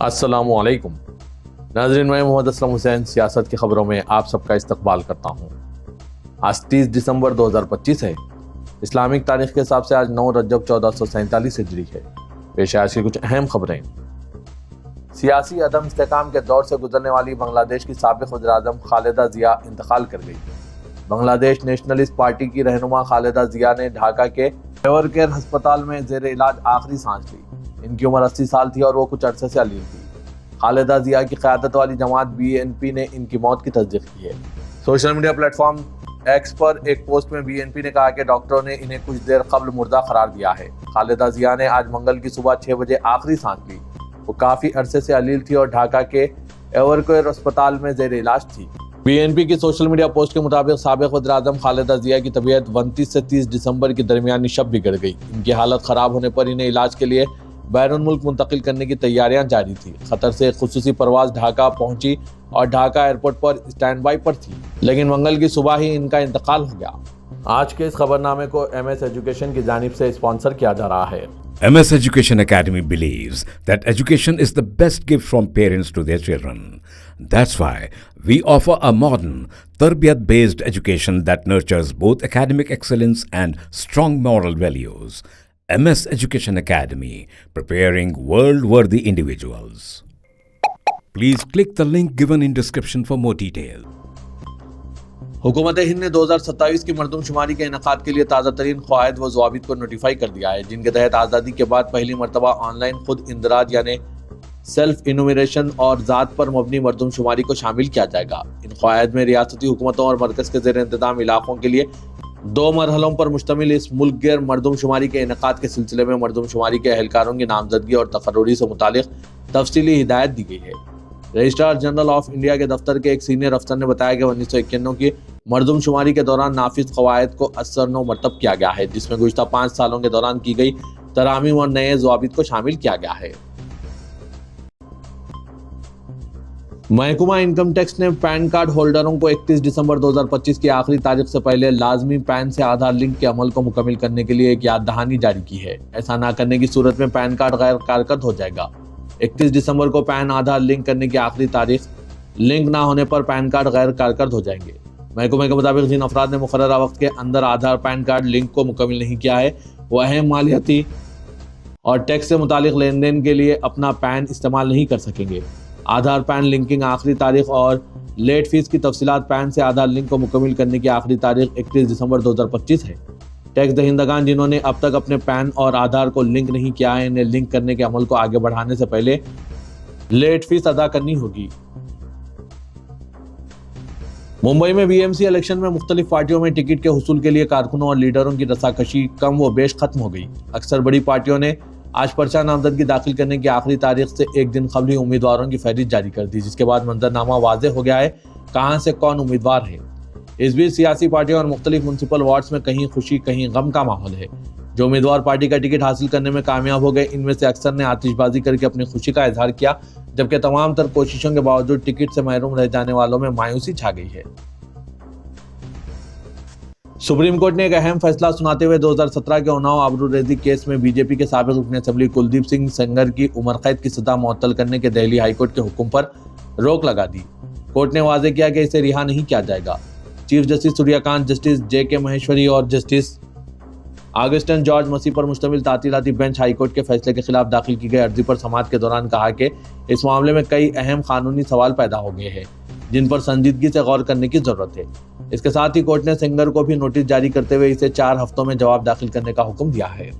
अस्सलामुअलैकुम नाज़रीन, मैं मोहम्मद असलम हुसैन सियासत की खबरों में आप सबका इस्तकबाल करता हूँ। आज 30 दिसंबर 2025 है। इस्लामिक तारीख के हिसाब से आज 9 रजब 1447 हिजरी है। पेश आज की कुछ अहम खबरें। सियासी अदम इस्तेकाम के दौर से गुजरने वाली बांग्लादेश की साबिक वज़ीर-ए-आज़म खालिदा जिया इंतकाल कर गई। बांग्लादेश नेशनलिस्ट पार्टी की रहनुमा खालिदा जिया ने ढाका के एवर केयर अस्पताल में जेर इलाज आखिरी सांस ली। इनकी उम्र 80 साल थी और वो कुछ अरसे से अलील थी। खालिदा जिया की क़यादत वाली जमात BNP ने इनकी मौत की तस्दीक की है। सोशल मीडिया प्लेटफॉर्म एक्स पर एक पोस्ट में BNP ने कहा कि डॉक्टरों ने इन्हें कुछ देर कबल मुर्दा करार दिया है। खालिदा जिया ने आज मंगल की सुबह 6 बजे आखिरी सांस ली। वो काफ़ी अरसे से अलील थी और ढाका के एवर केयर अस्पताल में जेर इलाज थी। BNP की सोशल मीडिया पोस्ट के मुताबिक साबिक वज़ीर-ए-आज़म खालिदा जिया की तबीयत 29 से 30 दिसंबर की दरमियानी शब बिगड़ गई। इनकी हालत ख़राब होने पर इन्हें इलाज के लिए बैरून मुल्क मुंतकिल करने की तैयारियां जारी थी। खतर से खुसूसी परवाज ढाका पहुंची और ढाका एयरपोर्ट पर स्टैंड बाई पर थी, लेकिन मंगल की सुबह ही इनका इंतकाल हो गया। आज के इस खबरनामे को MS एजुकेशन की जानिब से स्पॉन्सर किया जा रहा है। MS Education Academy believes that education is the best gift from parents to their children. That's why we offer a modern, tarbiyat-based education that nurtures both academic excellence and strong moral values. MS Education Academy, preparing world-worthy individuals. Please click the link given in description for more details. हुकूमत हिंद ने 2027 की मरदमशुमारी के इनेकाद के लिए ताज़ा तरीन क़वाइद व ज़वाबित को नोटिफाई कर दिया है, जिनके तहत आज़ादी के बाद पहली मरतबा ऑनलाइन खुद इंदराज यानी सेल्फ इनुमरेशन और ज़ात पर मबनी मरदमशुमारी को शामिल किया जाएगा। इन क़वाइद में रियासती हुकूमतों और मरकज़ के ज़ेर इंतज़ाम इलाकों के लिए 2 मरहलों पर मुश्तमिल इस मुल्क गिर मरदमशुमारी के इनेकाद के सिलसिले में मरदमशुमारी के अहलकारों की नामजदगी और तकर्रुरी से मुतालिक तफसीली हिदायत दी गई है। रजिस्ट्रार जनरल ऑफ इंडिया के दफ्तर के एक सीनियर अफसर ने बताया कि 1991 की मरदमशुमारी के दौरान नाफिज क़वाइद को असरनो मरतब किया गया है, जिसमें गुज़श्ता 5 सालों के दौरान की गई तरामीम और नए ज़वाबित को शामिल किया गया है। महकमा इनकम टैक्स ने पैन कार्ड होल्डरों को 31 दिसंबर 2025 की आखिरी तारीख से पहले लाजमी पैन से आधार लिंक के अमल को मुकम्मल करने के लिए एक याद दहानी जारी की है। ऐसा ना करने की सूरत में पैन कार्ड गैर कारकर्द हो जाएगा। 31 दिसंबर को पैन आधार लिंक करने की आखिरी तारीख, लिंक ना होने पर पैन कार्ड गैर कारकर्द हो जाएंगे। महकमे के मुताबिक जिन अफराद ने मुकर्ररा वक्त के अंदर आधार पैन कार्ड लिंक को मुकम्मल नहीं किया है, वह अहम मालियाती और टैक्स से मुतालिक लेन देन के लिए अपना पैन इस्तेमाल नहीं कर सकेंगे। आधार पैन लिंकिंग आखिरी तारीख और लेट फीस की तफसीलात पैन से आधार लिंक को मुकम्मल करने की आखिरी तारीख 31 दिसंबर 2025 है। टैक्स दहिंदगान जिन्होंने अब तक अपने पैन और आधार को लिंक नहीं किया है, इन्हें लिंक करने के अमल को आगे बढ़ाने से पहले लेट फीस अदा करनी होगी। मुंबई में BMC इलेक्शन में मुख्तलिफ पार्टियों में टिकट के हुसूल के लिए कारकुनों और लीडरों की रसाकशी कम व बेश खत्म हो गई। अक्सर बड़ी पार्टियों ने आज पर्चा नामजदगी दाखिल करने की आखिरी तारीख से एक दिन कबल ही उम्मीदवारों की फहरिस्त जारी कर दी, जिसके बाद मंजरनामा वाज़ेह हो गया है कहां से कौन उम्मीदवार है। इस बीच सियासी पार्टियों और मुख्तलिफ म्युनिसिपल वार्ड्स में कहीं खुशी कहीं गम का माहौल है। जो उम्मीदवार पार्टी का टिकट हासिल करने में कामयाब हो गए, इनमें से अक्सर ने आतिशबाजी करके अपनी खुशी का इजहार किया, जबकि तमाम तर कोशिशों के बावजूद टिकट से महरूम रह जाने वालों में मायूसी छा गई है। सुप्रीम कोर्ट ने एक अहम फैसला सुनाते हुए 2017 के उन्नाव आबरूरेजी केस में बीजेपी के साबिक रुकन असेंबली कुलदीप सिंह सेंगर की उम्र कैद की सजा मुअत्तल करने के दिल्ली हाईकोर्ट के हुक्म पर रोक लगा दी। कोर्ट ने वाज़ेह किया कि इसे रिहा नहीं किया जाएगा। Chief justice Suryakant, justice JK Maheshwari और जस्टिस ऑगस्टिन जॉर्ज मसीह पर मुश्तमिल तातीलाती बेंच हाईकोर्ट के फैसले के खिलाफ दाखिल की गई अर्जी पर समाअत के दौरान कहा कि इस मामले में कई अहम कानूनी सवाल पैदा हो गए हैं, जिन पर संजीदगी से गौर करने की जरूरत है। इसके साथ ही कोर्ट ने सेंगर को भी नोटिस जारी करते हुए इसे 4 हफ्तों में जवाब दाखिल करने का हुक्म दिया है।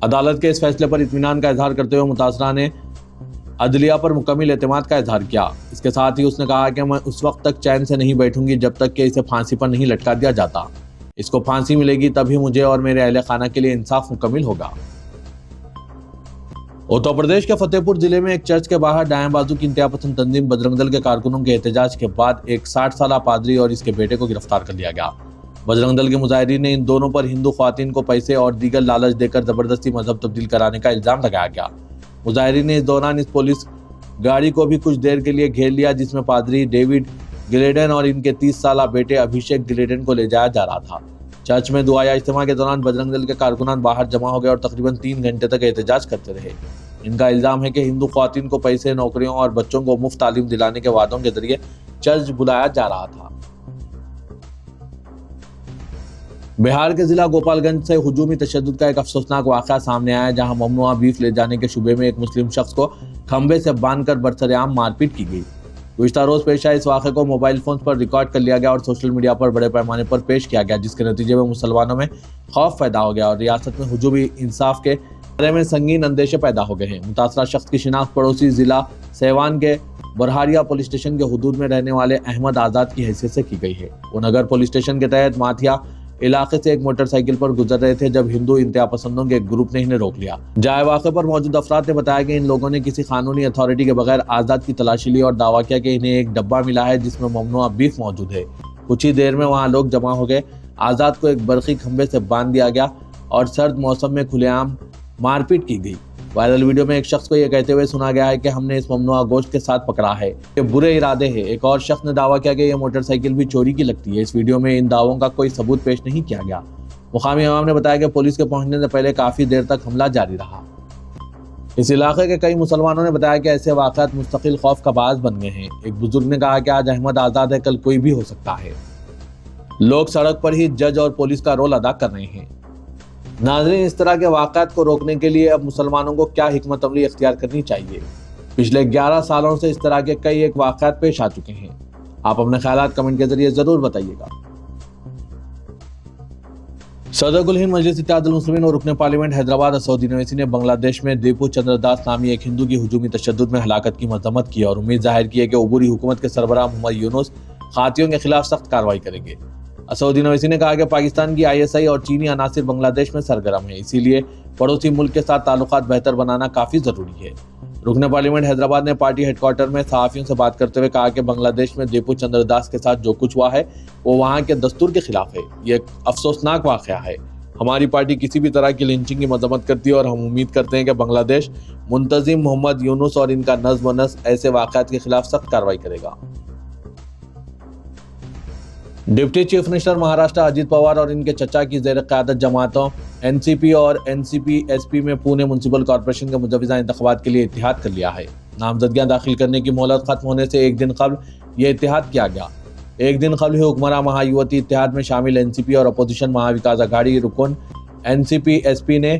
अदालत के इस फैसले पर इत्मीनान का इजहार करते हुए मुतासरा ने अदलिया पर मुकम्मल एतमाद का इजहार किया। इसके साथ ही उसने कहा कि मैं उस वक्त तक चैन से नहीं बैठूंगी जब तक कि इसे फांसी पर नहीं लटका दिया जाता। इसको फांसी मिलेगी तभी मुझे और मेरे अहले खाना के लिए इंसाफ मुकम्मल होगा। उत्तर प्रदेश के फतेहपुर जिले में एक चर्च के बाहर दाएं बाजू की इंतहा पसंद तंजीम बजरंग दल के कारकुनों के एहतजाज के बाद एक 60 साला पादरी और इसके बेटे को गिरफ्तार कर लिया गया। बजरंग दल के मुजाहिरीन ने इन दोनों पर हिंदू ख्वातीन को पैसे और दीगर लालच देकर जबरदस्ती मजहब तब्दील कराने का इल्जाम लगाया गया। मुजाहिरीन ने इस दौरान इस पुलिस गाड़ी को भी कुछ देर के लिए घेर लिया, जिसमें पादरी डेविड गिलेडन और इनके 30 साला बेटे अभिषेक गिलेडन को ले जाया जा रहा था। चर्च में दुआ या इज्तिमा के दौरान बजरंग दल के कारकुनान बाहर जमा हो गए और तकरीबन 3 घंटे तक एहतजाज करते रहे। इनका इल्जाम है कि हिंदू ख्वातीन को पैसे, नौकरियों और बच्चों को मुफ्त तालीम दिलाने के वादों के जरिए चर्च बुलाया जा रहा था। बिहार के जिला गोपालगंज से हुजूमी तशद्दुद का एक अफसोसनाक वाक़या सामने आया, जहां ममनुआ बीफ ले जाने के शुबे में एक मुस्लिम शख्स को खंबे से बांधकर बरसरेआम मारपीट की गई। गुज़िश्ता रोज पेश आए इस वाक़े को मोबाइल फोन पर रिकॉर्ड कर लिया गया और सोशल मीडिया पर बड़े पैमाने पर पेश किया गया, जिसके नतीजे में मुसलमानों में खौफ पैदा हो गया और रियासत में हुजूमी इंसाफ के बारे में संगीन अंदेशे पैदा हो गए हैं। मुतासरा शख्स की शिनाख्त पड़ोसी जिला सेवान के बरहारिया पुलिस स्टेशन के हुदूद में रहने वाले अहमद आज़ाद की हैसियत से की गई है। वो नगर पुलिस स्टेशन के तहत माथिया इलाके से एक मोटरसाइकिल पर गुजर रहे थे जब हिंदू इंतहा पसंदों के एक ग्रुप ने इन्हें रोक लिया। जाए वाक़े पर मौजूद अफराद ने बताया कि इन लोगों ने किसी कानूनी अथॉरिटी के बगैर आज़ाद की तलाशी ली और दावा किया कि इन्हें एक डब्बा मिला है जिसमें ममनुआ बीफ मौजूद है। कुछ ही देर में वहाँ लोग जमा हो गए। आज़ाद को एक बरकी खंबे से बांध दिया गया और सर्द मौसम में खुलेआम मारपीट की गई। वायरल वीडियो में एक शख्स को यह कहते हुए सुना गया है कि हमने इस ममनुआ गोश्त के साथ पकड़ा है, ये बुरे इरादे हैं। एक और शख्स ने दावा किया कि यह मोटरसाइकिल भी चोरी की लगती है। इस वीडियो में इन दावों का कोई सबूत पेश नहीं किया गया। मुकामी अवाम ने बताया कि पुलिस के पहुंचने से पहले काफी देर तक हमला जारी रहा। इस इलाके के कई मुसलमानों ने बताया कि ऐसे वाक़यात मुस्तकिल खौफ का बायस बन गए हैं। एक बुजुर्ग ने कहा कि आज अहमद आज़ाद है, कल कोई भी हो सकता है। लोग सड़क पर ही जज और पुलिस का रोल अदा कर रहे हैं। नाज़रीन, इस तरह के वाक़यात को रोकने के लिए अब मुसलमानों को क्या हिकमत अमली इख्तियार करनी चाहिए? पिछले 11 सालों से इस तरह के कई एक वाक़यात पेश आ चुके हैं। आप अपने ख्यालात कमेंट के जरिए जरूर बताइएगा। सदर कुल हिंद मजलिस इत्तेहादुल मुस्लिमीन और रुकने पार्लियामेंट हैदराबाद असदुद्दीन ओवैसी ने बांग्लादेश में दीपू चंद्र दास नामी एक हिंदू की हुजूमी तशद्दुद में हलाकत की मजम्मत की और उम्मीद जाहिर की है कि उबूरी हुकूमत के सरबराह मोहम्मद यूनुस खातियों के खिलाफ सख्त कार्रवाई करेंगे। असदुद्दीन ओवैसी ने कहा कि पाकिस्तान की ISI और चीनी अनासिर बांग्लादेश में सरगर्म है, इसीलिए पड़ोसी मुल्क के साथ ताल्लुकात बेहतर बनाना काफी जरूरी है। रुकने पार्लियामेंट हैदराबाद ने पार्टी हेडक्वार्टर में सहाफियों से बात करते हुए कहा कि बांग्लादेश में दीपू चंद्र दास के साथ जो कुछ हुआ है वो वहाँ के दस्तूर के खिलाफ है। ये एक अफसोसनाक वाक़या है। हमारी पार्टी किसी भी तरह की लिंचिंग की मजम्मत करती है और हम उम्मीद करते हैं कि बांग्लादेश मुंतजिम मोहम्मद यूनुस और इनका नज़्म व नस्र ऐसे वाक़यात के खिलाफ सख्त कार्रवाई करेगा। Deputy chief minister Maharashtra Ajit Pawar और इनके चचा की ज़ेर क़यादत जमातों NCP और NCP-SP में पुणे म्यूनसिपल कॉर्पोरेशन के मुजवज़ा इंतख़ाबात के लिए इत्तेहाद कर लिया है। नामजदगियां दाखिल करने की मोहलत खत्म होने से एक दिन कबल यह इत्तेहाद किया गया। एक दिन कबल ही हुक्मरान महायुवती इत्तेहाद में शामिल NCP और अपोजिशन महाविकास अघाड़ी रुकन NCP-SP ने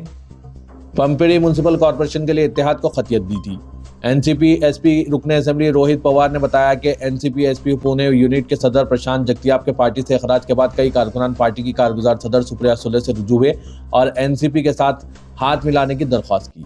पंपेड़ी म्यूनसिपल कॉर्पोरेशन के लिए इत्तेहाद को खतियत दी थी। NCP-SP रुकने असेंबली रोहित पवार ने बताया कि NCP-SP पुणे यूनिट के सदर प्रशांत जगतियाब के पार्टी से अखराज के बाद कई कारकुनान पार्टी की कारगुजार सदर सुप्रिया सुले से रुजू हुए और NCP के साथ हाथ मिलाने की दरख्वास्त की।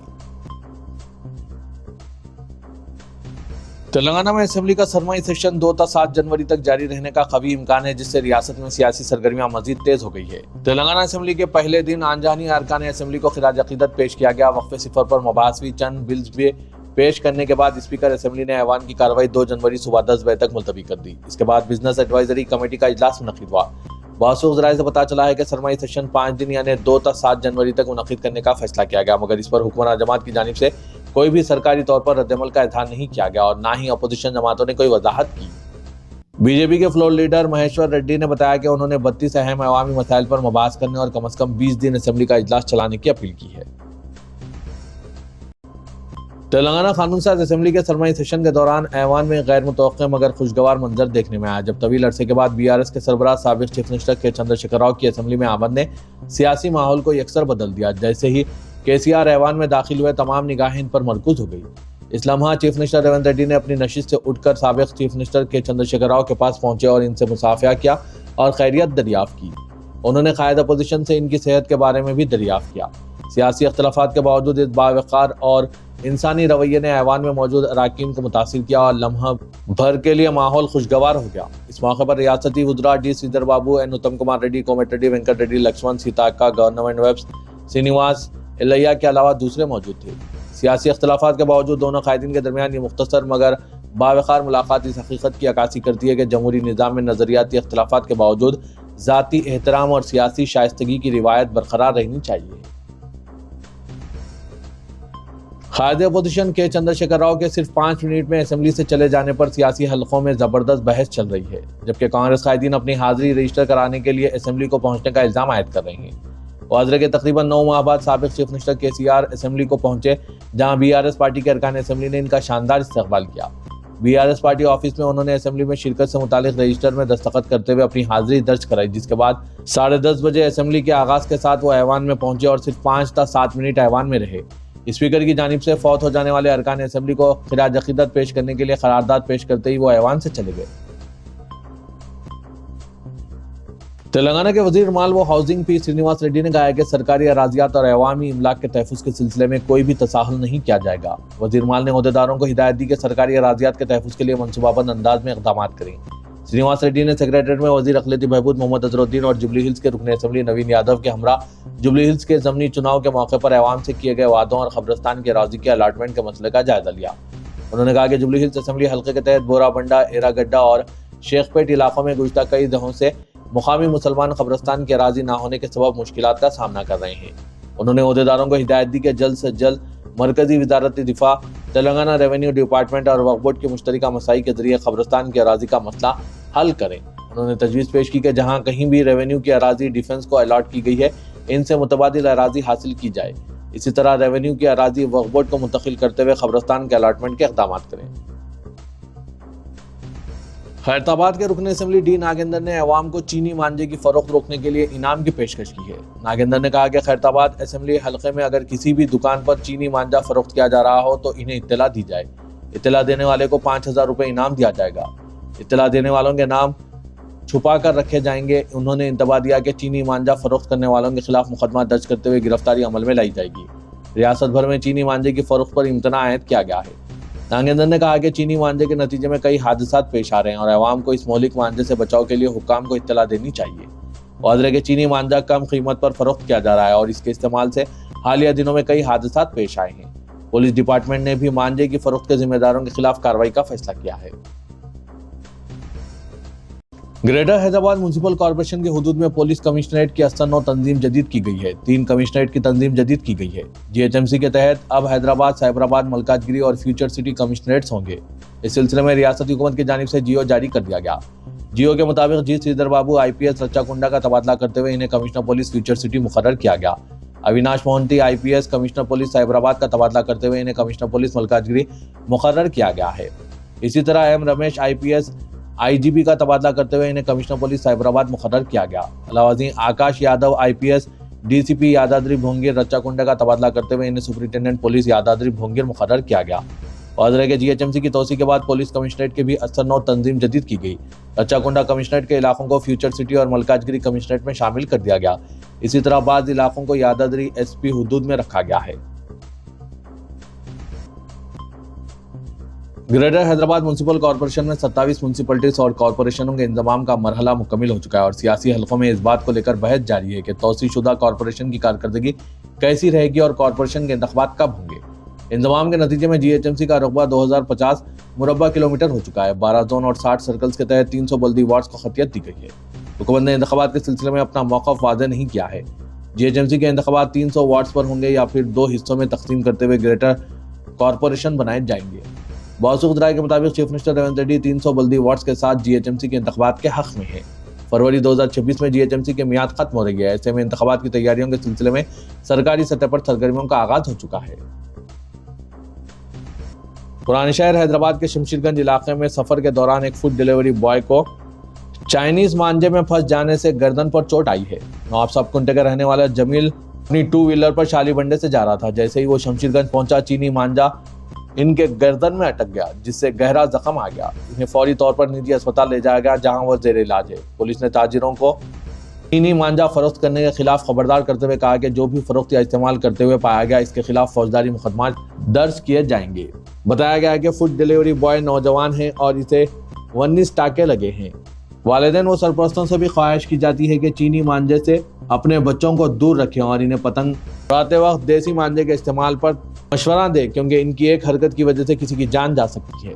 तेलंगाना में असेंबली का सरमाई सेशन 2 ta 7 जनवरी तक जारी रहने का कवी इम्कान है, जिससे रियासत में सियासी सरगर्मियां मजीद तेज हो गई है। तेलंगाना असेंबली के पहले दिन आनजानी अरकान असेंबली को खिराज अकीदत पेश किया गया। वक्फे सिफर पर मुबासवी चंद बिल्स भी पेश करने के बाद स्पीकर असेंबली ने ऐवान की कार्रवाई 2 जनवरी सुबह 10 बजे तक मुलतवी कर दी। इसके बाद बिजनेस एडवाइजरी कमेटी का इजलास मुनक्किद हुआ। बासु ज़राए से पता चला है कि सरमाई सेशन 5 दिन यानी 2 ta 7 जनवरी तक मुनक्किद करने का फैसला किया गया, मगर इस पर हुक्मरान जमात की जानिब से कोई भी सरकारी तौर पर रद्दमल का इज़हार नहीं किया गया और ना ही अपोजिशन जमातों ने कोई वजाहत की। बीजेपी के फ्लोर लीडर महेश्वर रेड्डी ने बताया कि उन्होंने 32 अहम अवामी मसाइल पर मुबाहस करने और कम से कम 20 दिन असेंबली का इजलास चलाने की अपील की है। तेलंगाना कानून साज असेंबली के सरमाई सेशन के दौरान ऐवान में गैर मुतवक्किल मगर खुशगवार मंजर देखने में आया, जब तवील अरसे के बाद BRS के सरबराह साबिक चीफ मिनिस्टर के चंद्रशेखर राव की असेंबली में आमद ने सियासी माहौल को यकसर बदल दिया। जैसे ही KCR ऐवान में दाखिल हुए, तमाम निगाहें इन पर मरकूज हो गई। इस लम्हा चीफ मिनिस्टर रेवंत रेड्डी ने अपनी नशिस्त से उठकर साबिक चीफ मिनिस्टर के चंद्रशेखर राव के पास पहुंचे और इनसे मुसाफिया किया और खैरियत दरियाफ्त की। उन्होंने कायद अपोजिशन से इनकी सेहत के बारे में भी दरियाफ्त किया। सियासी अख्तलाफात के बावजूद इस बावकार और इंसानी रवैये ने ऐवान में मौजूद अराकीन को मुतासिर किया और लम्हा भर के लिए माहौल खुशगवार हो गया। इस मौके पर रियासती वुज़रा D श्रीधर बाबू, N उत्तम कुमार रेड्डी, कोमट रेड्डी, वेंकट रेड्डी, लक्ष्मण सीताक्का, गवर्नमेंट वेब्स श्रीनिवास इलैया के अलावा दूसरे मौजूद थे। सियासी अख्तलाफात के बावजूद दोनों कायदीन के दरमियान ये मुख्तसर मगर बावकार मुलाकात इस हकीकत की अक्कासी करती है कि जमहूरी निज़ाम में नज़रियाती अख्तलाफात के बावजूद ज़ाती एहतराम और सियासी शाइस्तगी की रिवायत बरकरार रहनी चाहिए। कायद अपोजिशन के चंद्रशेखर राव के सिर्फ 5 मिनट में असेंबली से चले जाने पर सियासी हलकों में जबरदस्त बहस चल रही है, जबकि कांग्रेस कायदीन अपनी हाजिरी रजिस्टर कराने के लिए असेंबली को पहुंचने का इल्जाम आयद कर रहे हैं। वाजरे के तकरीबन 9 माह बाद साबिक चीफ मिनिस्टर KCR असेंबली को पहुंचे, जहां BRS पार्टी के अरकान असेंबली ने इनका शानदार इस्तकबाल किया। BRS पार्टी ऑफिस में उन्होंने असेंबली में शिरकत से मुतालिक रजिस्टर में दस्तखत करते हुए अपनी हाजिरी दर्ज कराई, जिसके बाद 10:30 बजे असेंबली के आगाज के साथ वो ऐवान में पहुंचे और सिर्फ 5 था 7 मिनट ऐवान में रहे। स्पीकर की जानिब से फौत हो जाने वाले अरकान असेंबली को खिराज अकीदत पेश करने के लिए करारदाद पेश करते ही वो ऐवान से चले गए। तेलंगाना के वजीर माल व हाउसिंग P श्रीनिवास रेड्डी ने कहा है कि सरकारी अराजियात और अवामी इमलाक के तहफ़्फ़ुज़ के सिलसिले में कोई भी तसाहुल नहीं किया जाएगा। वजीर माल ने ओहदेदारों को हिदायत दी कि सरकारी अराजियात के तहफ़्फ़ुज़ के लिए मनसूबाबंद अंदाज में इक़दाम करें। श्रीनिवास रेड्डी ने सेक्रेटरीट में वजीर अक़लियती बहबूद मोहम्मद अजहरुद्दीन और जुबली हिल्स के रुकन असेंबली नवीन यादव के हमरा जुबली हिल्स के ज़मनी चुनाव के मौके पर अवाम से किए गए वादों और कब्रिस्तान की अराजी के अलाटमेंट के मसले का जायजा लिया। उन्होंने कहा कि जुबली हिल्स असेंबली हल्के के तहत बोराबंडा, एरागड्डा और शेखपेट इलाकों में गुज़श्ता कई दहों से मुकामी मुसलमान कब्रिस्तान की अराजी ना होने के सबब मुश्किलात का सामना कर रहे हैं। उन्होंने ओहदेदारों को हिदायत दी कि जल्द से जल्द मरकजी वजारत दिफा, तेलंगाना रेवेन्यू डिपार्टमेंट और वक्फ बोर्ड की मुश्तरका मसाई के जरिए कब्रिस्तान की अराजी का मसला हल करें। उन्होंने तजवीज़ पेश की कि जहाँ कहीं भी रेवेन्यू की अराजी डिफेंस को अलॉट की गई है, इनसे मुतबादिल अराजी हासिल की जाए। इसी तरह रेवेन्यू की अराजी वक्फ बोर्ड को मुंतकिल करते हुए कब्रिस्तान के अलाटमेंट के इक़दाम करें। खैरताबाद के रुकन असेंबली डी नागेंद्र ने अवाम को चीनी मांझे की फरोख्त रोकने के लिए इनाम की पेशकश की है। नागेंद्र ने कहा कि खैरताबाद असेंबली हल्के में अगर किसी भी दुकान पर चीनी मांझा फरोख्त किया जा रहा हो तो इन्हें इत्तला दी जाए। इत्तला देने वाले को 5,000 रुपये इनाम दिया जाएगा। इत्तला देने वालों के नाम छुपा कर रखे जाएंगे। उन्होंने इंतबाह दिया कि चीनी मांझा फरोख्त करने वालों के खिलाफ मुकदमा दर्ज करते हुए गिरफ्तारी अमल में लाई जाएगी। रियासत भर में चीनी मांझे की फरोख्त पर इम्तना आयद किया गया है। नागेंद्र ने कहा कि चीनी मांझे के नतीजे में कई हादसात पेश आ रहे हैं और अवाम को इस मौलिक मांझे से बचाव के लिए हुक्काम को इत्तला देनी चाहिए। वाज़ेह के चीनी मांझा कम कीमत पर फरोख्त किया जा रहा है और इसके इस्तेमाल से हालिया दिनों में कई हादसात पेश आए हैं। पुलिस डिपार्टमेंट ने भी मांझे की फरोख्त के जिम्मेदारों के खिलाफ कार्रवाई का फैसला किया है। ग्रेटर हैदराबाद म्युनिसिपल कॉर्पोरेशन के हुदूद में पुलिस कमिश्नरेट की 89 तंजीम जदीद की गई है। 3 कमिश्नरेट की तंजीम जदीद की गई है। GHMC के तहत अब हैदराबाद, साइबराबाद, मलकाजगिरी और फ्यूचर सिटी कमिश्नरेट्स होंगे। इस सिलसिले में रियासती हुकूमत की जानिब से GO जारी कर दिया गया। GO के मुताबिक G श्रीधर बाबू IPS रच्चाकुंडा का तबादला करते हुए इन्हें कमिश्नर पुलिस फ्यूचर सिटी मुकर्रर किया गया। Avinash Mohanty IPS commissioner police Cyberabad का तबादला करते हुए इन्हें कमिश्नर पुलिस मलकाजगिरी मुकर्रर किया गया है। इसी तरह M रमेश IPS IGP का तबादला करते हुए इन्हें कमिश्नर पुलिस साइबराबाद मुकर्रर किया गया। अलावाजी आकाश यादव IPS DCP यादाद्री भोंगिर रच्चाकुंडा का तबादला करते हुए इन्हें सुपरिटेंडेंट पुलिस यादाद्री भोंगिर मुकर्रर किया गया। वाज़ेह के GHMC की तोसी के बाद पुलिस कमिश्नरेट की भी 89 तंजीम जदीद की गई। रच्चाकुंडा कमिश्नरेट के इलाकों को फ्यूचर सिटी और मलकाजगिरी कमिश्नरेट में शामिल कर दिया गया। इसी तरह बाज़ इलाकों को यादाद्री SP हुदूद में रखा गया है। ग्रेटर हैदराबाद म्युनिसिपल कॉर्पोरेशन में 27 म्युनिसिपलिटीज और कॉर्पोरेशनों के इंतजाम का मरहला मुकम्मिल हो चुका है और सियासी हलकों में इस बात को लेकर बहस जारी है कि तौसीशुदा कॉर्पोरेशन की कारकर्दगी कैसी रहेगी और कॉर्पोरेशन के इंतखाबात कब होंगे। इंतजाम के नतीजे में GHMC का रकबा 2050 मुरब्बा किलोमीटर हो चुका है। 12 जोन और 60 सर्कल्स के तहत 300 बल्दी वार्ड्स को खतियत दी गई है। हुकूमत ने इंतखाबात के सिलसिले में अपना मौक़िफ़ वाज़ेह नहीं किया है। GHMC के इंतखाबात 300 वार्ड्स पर होंगे या फिर 2 हिस्सों में तकसीम करते हुए ग्रेटर कॉर्पोरेशन बनाए जाएंगे। बासुख राय के मुताबिक चीफ मिनिस्टर रेवंत रेड्डी 300 बल्दी वार्ड्स के साथ GHMC के इंतखाबात के हक में है। फरवरी 2026 में GHMC की मियाद खत्म हो रही है। ऐसे में इंतखाबात की तैयारियों के सिलसिले में सरकारी सतह पर सरगर्मियों का आगाज हो चुका है। पुराने शहर हैदराबाद के शमशीरगंज इलाके में सफर के दौरान एक फूड डिलीवरी बॉय को चाइनीज मांझे में फंस जाने से गर्दन पर चोट आई है। नवाब साहब कुंटे का रहने वाला जमील अपनी 2 व्हीलर पर शालीबंडे से जा रहा था। जैसे ही वो शमशीरगंज पहुंचा, चीनी मांझा इनके गर्दन में अटक गया, जिससे गहरा जख्म आ गया। इन्हें फौरी तौर पर निजी अस्पताल ले जाया गया, जहां वो जेर इलाज है। पुलिस ने ताजिरों को चीनी मांझा फरोख्त करने के खिलाफ खबरदार करते हुए कहा कि जो भी फरोख्त या इस्तेमाल करते हुए पाया गया, इसके खिलाफ फौजदारी मुकदमा दर्ज किए जाएंगे। बताया गया कि फूड डिलीवरी बॉय नौजवान है और इसे 19 टाके लगे हैं। वालिदैन व सरपरस्तों से भी ख्वाहिश की जाती है कि चीनी मांझे से अपने बच्चों को दूर रखें और इन्हें पतंग उड़ाते वक्त देसी मांझे के इस्तेमाल पर मशवरा दें, क्योंकि इनकी एक हरकत की वजह से किसी की जान जा सकती है।